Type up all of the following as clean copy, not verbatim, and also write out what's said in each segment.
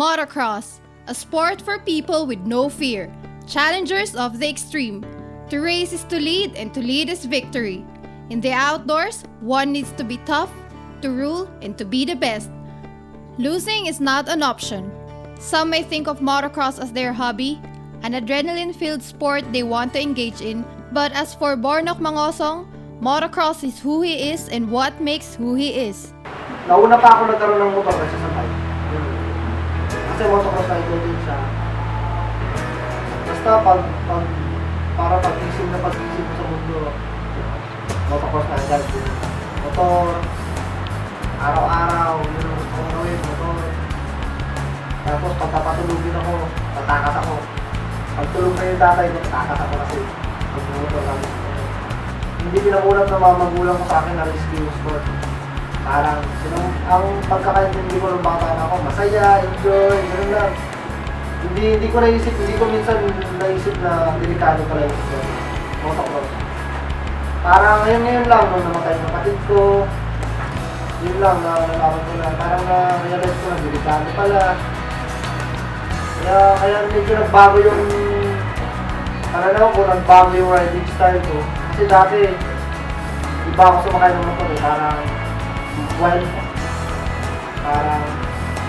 Motocross, a sport for people with no fear, challengers of the extreme. To race is to lead, and to lead is victory. In the outdoors, one needs to be tough, to rule, and to be the best. Losing is not an option. Some may think of motocross as their hobby, an adrenaline-filled sport they want to engage in, but as for Bornok Mangosong, motocross is who he is and what makes who he is. Nauna pa ako nagkaroon ng motor kasi sa bike. Kasi motocross na ito din siya. Basta para pag-isip mo sa mundo, motocross na agad. Motor, araw-araw, yun ang gusto kong gawin, motor. Tapos pagkapatulugin ako, tatakas ako. Pagtulog na yung tatay, tatakas ako kasi pag-motor kami. Hindi pinakulat na mga magulang ko sa akin na rescue sport. Parang, ang pagkakaintindi ko ng bata na ako, masaya, enjoy, gano'n lang. Hindi ko minsan naisip na delikado pala yung sport. Motocross. Parang ngayon lang, nung namatay yung kapatid ko, yun lang, nalaman ko na, parang na-realize ko na delikado pala. Kaya medyo nagbago yung, nagbago yung riding style ko. Kasi dati, iba ako sumakay ng motor eh, parang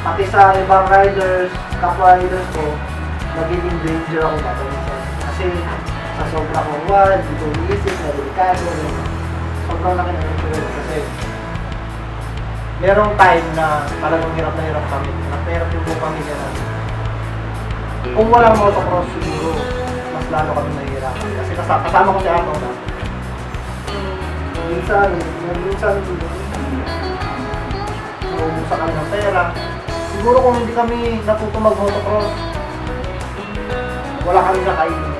pati sa ibang riders, kapwa-riders ko, nagiging danger ako dati minsan. Kasi sa sobra kong wild, hindi ko iisip, na delikado, sobrang laki ng insurance kasi merong time na talagang hirap na hirap kami. Hirap yung buong pamilya namin. Kung walang motocross siguro, mas lalo kami nahihirapan. Kasi kasama ko si Ato na minsan umuusa kami ng pera. Siguro kung hindi kami natuto mag-motocross, wala kami nakainin.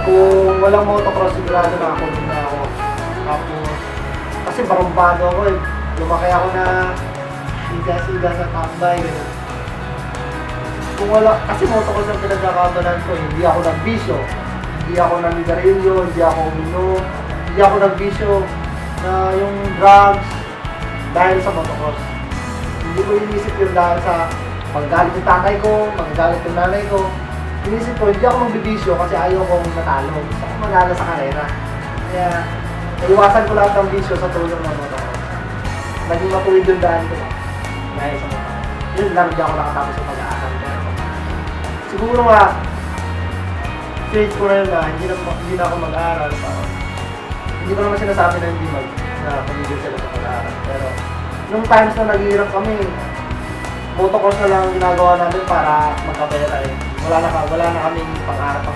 Kung walang motocross, sigurado na ako din na ako. Tapos, kasi barumbado ako eh. Lumaki ako na siga-siga sa tambay. Kung wala, kasi motocross ang pinagkakabalan ko, hindi ako nagbisyo. Hindi ako nanigarilyo, hindi ako uminom, hindi ako nagbisyo na yung drugs dahil sa motocross. Hindi ko inisip yun dahil sa paggalit ng tatay ko, paggalit ng nanay ko. Inisip ko, hindi ako magbibisyo kasi ayaw kong matalo. Gusto ko manalo sa karera. Kaya, naiwasan ko lahat ng bisyo sa tulong ng motocross. Naging matuwid yung daan ko. Dahil sa motocross. Yun lang, hindi ako nakatapos sa pag-aaral. Siguro nga, stage ko na yun na hindi na ako mag-aaral. Hindi ko naman sinasabi na hindi na pamigil sila sa pag-aaral. Pero, nung times na naghihirap kami, motocross na lang ang ginagawa namin para magkapera eh. Wala na kaming pang-arap sa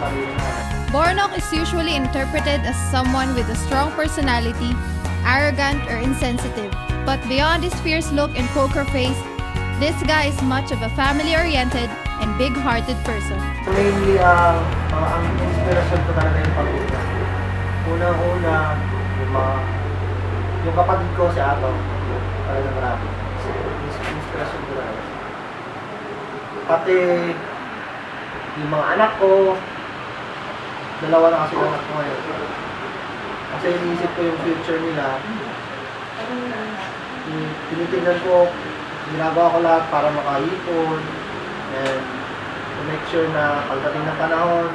sarili namin. Bornok is usually interpreted as someone with a strong personality, arrogant or insensitive. But beyond his fierce look and poker face, this guy is much of a family-oriented and big-hearted person. Mainly, ang inspiration ko talaga yung pag-una. Unang-una, yung kapatid ko si Ato, talaga marami. Inspiration ko talaga. Pati yung mga anak ko, dalawa na kasi anak ko ngayon. Kasi iniisip ko yung future nila. Tinitingnan ko, ginagawa ko lahat para makaipon and to make sure na pagdating ng panahon,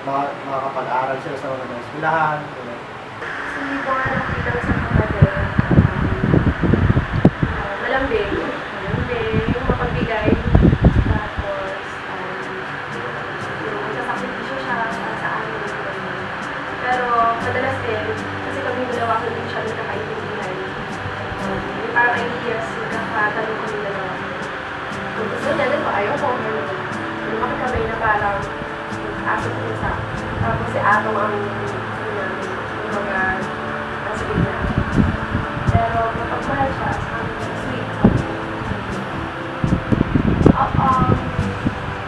makakapag-aral sila sa mga eskwelahan. So, hindi ko nga nakita sa kapatid. Malambing, yung mapagbigay. Tapos, yung sasakripisyo siya para sa amin. Pero, madalas din, kasi kami dalawa ko din siya nagkakaintindihan. Yung parang ideas, nagkakatanong kami dalawa. Kung gusto niya, din ko ayaw ko. Yung makikabay na parang mag-asok ko sa. Tapos si Atong ang yung mga nasa gitna. Pero mapagmahal siya, sweet.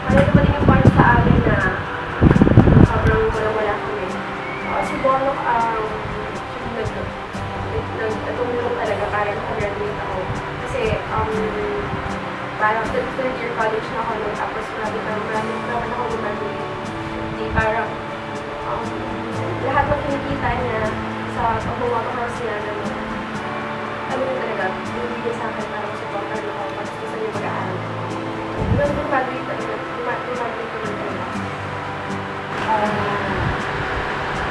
Kaya naman din yung part sa amin na sobrang wala kami. Si Bornok tumulong talaga para nakagraduate ako. Kasi parang third year college na ako nun, tapos marami naman ako gumaduate. Hindi parang lahat ng kinikita niya sa pag-motocross niya na ano talaga, hindi sa akin parang supportan ako pag gusto niya mag-aaral. Graduate pa rin. Graduate pa rin.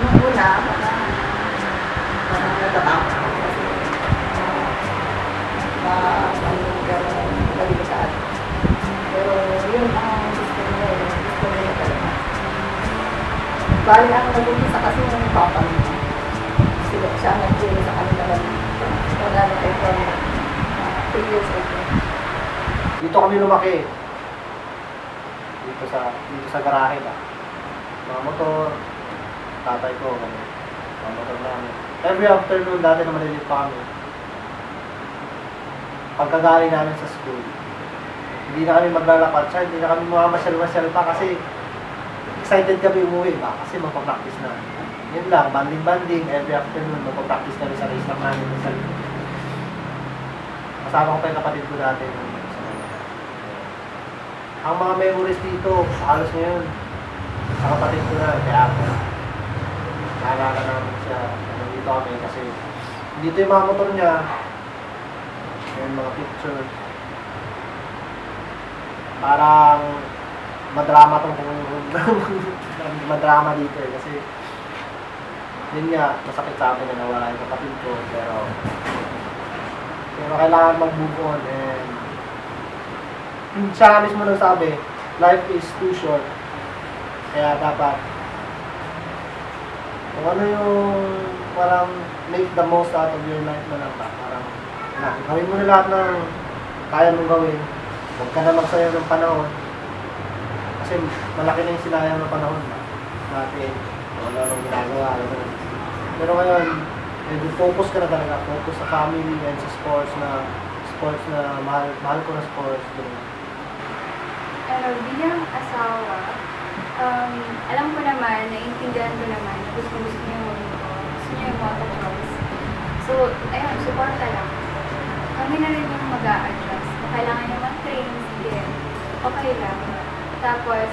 Nung una, parang natatakot ako kasi gano'n kalimutan. Pero yun ang gusto niya talaga. Bali ang nag-umpisa kasi yung papa niya. Siya ang nag-umpisa sa kanila lang. Wala na kayo from 3 years ago. Dito kami lumaki. Dito sa garahe ba. Mga motor, tatay ko, mga motor namin. Every afternoon, dati na maliliit pa kami. Pagkagaling namin sa school, hindi na kami maglalakad siya, hindi na kami mamamasyal-masyal pa kasi excited kami umuwi ba? Kasi magpa-practice na. Yun lang, banding-banding, every afternoon, magpa-practice kami sa race lang namin sa likod. Kasama ko pa yung kapatid ko dati. Ang mga memories dito, halos ngayon, sa kapatid ko na, kaya ako. Naalala namin siya, nandito kami kasi dito yung mga motor niya, yung mga picture. Parang madrama tong madrama dito eh, kasi yun nga, masakit sa akin na nawala yung kapatid ko, pero kailangan mag-move on and siya mismo nagsabi, life is too short. Kaya dapat kung ano yung parang make the most out of your life na lang ba? Parang gawin mo na lahat ng kaya mong gawin. Huwag ka na magsayang ng panahon. Kasi malaki na yung sinayang ng panahon ba? Natin, wala nang ginagawa. Pero ngayon, medyo focus ka na talaga. Focus sa family and sa sports na mahal ko na sports. Bilang asawa, alam ko naman, naiintindihan ko naman na gusto niya yung motocross. So, ayun, support lang. Kami na rin yung mag-a-adjust. Kung kailangan niya mag-train, sige, okay lang. Tapos,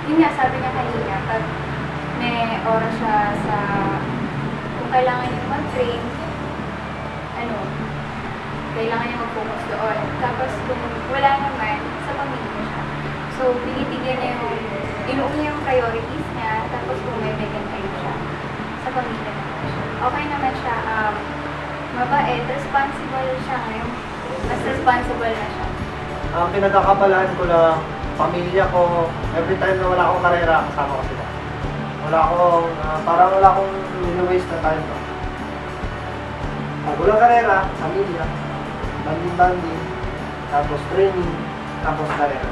yun nga, sabi niya kanina, pag may oras siya kung kailangan niya mag-train, kailangan niya mag-focus doon. Tapos, kung wala naman, sa pamilya siya. So, binibigyan niya inuuna yung priorities niya, tapos kung may vacant time siya, sa pamilya naman siya. Okay naman siya, mabait, responsible siya ngayon. Mas responsible na siya. Ang pinagkakabalahan ko lang, pamilya ko, every time na wala akong karera, kasama ko sila. Parang wala akong waste na time ba. Pag walang karera, pamilya, banding-banding, tapos training, tapos karera.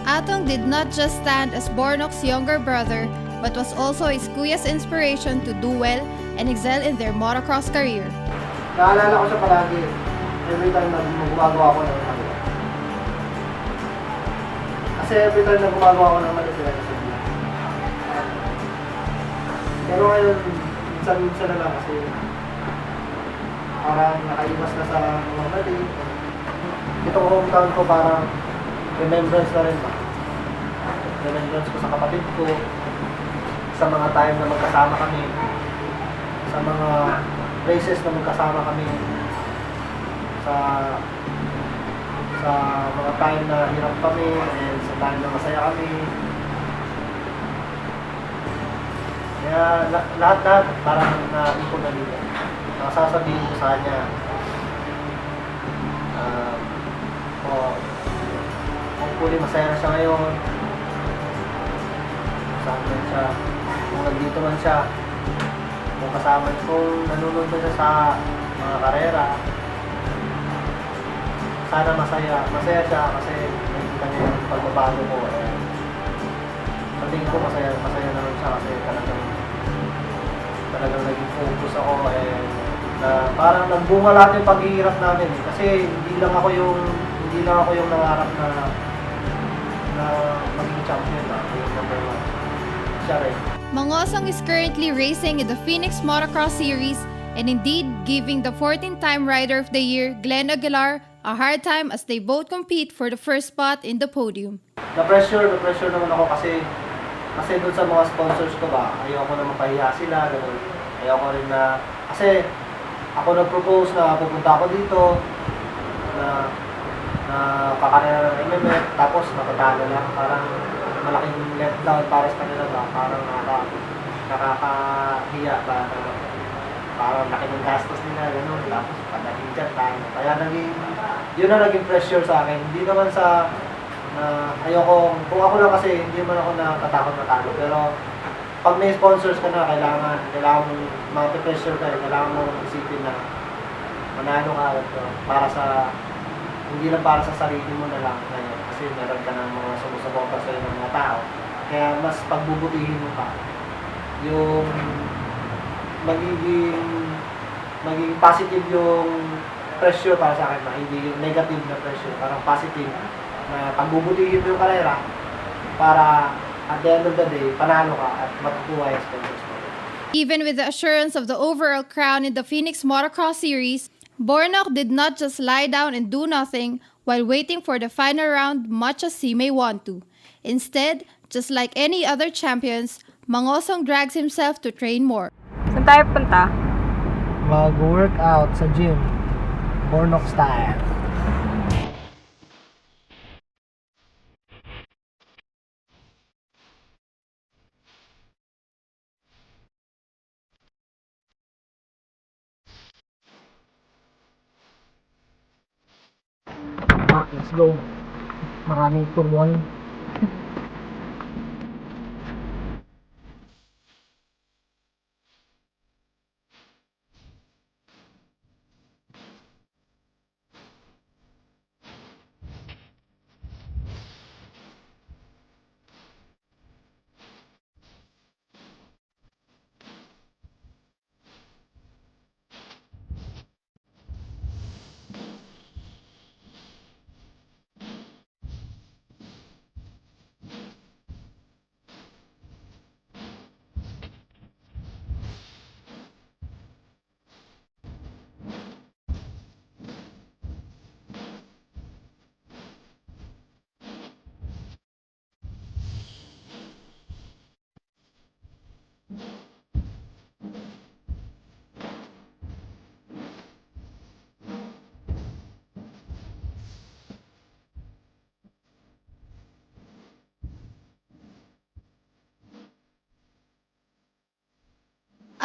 Atong did not just stand as Bornok's younger brother, but was also his kuya's inspiration to do well and excel in their motocross career. Naalala ko siya palagi, every time na gumagawa ako ng mali. Kasi every time na gumagawa ako ng mali, pinagsasabihan. Pero ngayon, minsan-minsan na lang kasi parang nakaiwas na sa mga mali. Itong hometown ko parang remembrance na rin ba? Remembrance ko sa kapatid ko, sa mga time na magkasama kami, sa mga races na magkasama kami, sa mga time na hirap kami, and sa time na masaya kami. Kaya lahat parang naipon na nila. Nakasasabihin ko sa kanya, hopefully masaya na siya ngayon. Saan man siya, kung nandito man siya, kung kasama, kung nanonood na siya sa mga karera, sana masaya siya kasi nakikita niya yung pagbabago ko. Sa tingin ko masaya naman siya kasi talagang naging focus ako parang nagbunga lahat yung paghihirap namin kasi hindi lang ako yung nangarap na maging champion yung number 1. Siya rin. Mangosong is currently racing in the Phoenix Motocross Series and indeed giving the 14th-time Rider of the Year, Glenn Aguilar, a hard time as they both compete for the first spot in the podium. Na-pressure naman ako kasi doon sa mga sponsors ko ba, ayoko na mapahiya sila, ganun. Ayoko rin na, kasi ako nag-propose na pupunta ako dito, na na kakarera ng MMF tapos natatalo lang. Parang malaking letdown para sa kanila ba? Parang nakakahiya ba? Parang laki ng gastos nila, gano'n. Tapos padating dyan tayo. Kaya yun ang naging pressure sa akin. Hindi naman sa ayoko, kung ako lang kasi hindi naman ako natatakot matalo. Pero pag may sponsors ka na, kailangan mong mag-pressure ka, kailangan mo isipin na manalo ka para sa, hindi lang para sa sarili mo na lang ngayon. Kasi meron ka ng mga sumusuporta sa'yo ng mga tao. Kaya mas pagbubutihin mo pa yung magiging positive yung pressure para sa akin, hindi yung negative na pressure, parang positive na pagbubutihin mo yung karera para at the end of the day, panalo ka at matutuwa yung sponsors mo. Even with the assurance of the overall crown in the Phoenix Motocross Series, Bornok did not just lie down and do nothing while waiting for the final round much as he may want to. Instead, just like any other champions, Mangosong drags himself to train more. Saan tayo punta? Mag-workout sa gym, Bornok style. Let's go. Maraming turuan.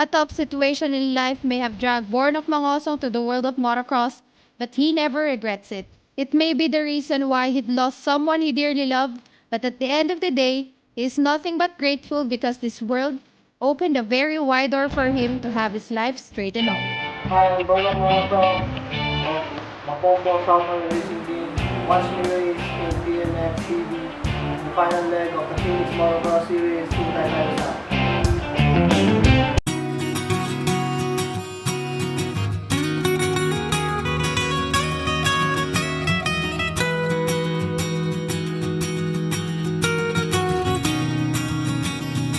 A tough situation in life may have dragged Bornok Mangosong to the world of motocross, but he never regrets it. It may be the reason why he'd lost someone he dearly loved, but at the end of the day, he is nothing but grateful because this world opened a very wide door for him to have his life straightened out. Hi, Bornok Motocross. Mapombo Summer Racing Team. Watch me race in BMX TV. The final leg of the Phoenix Motocross Series 2019.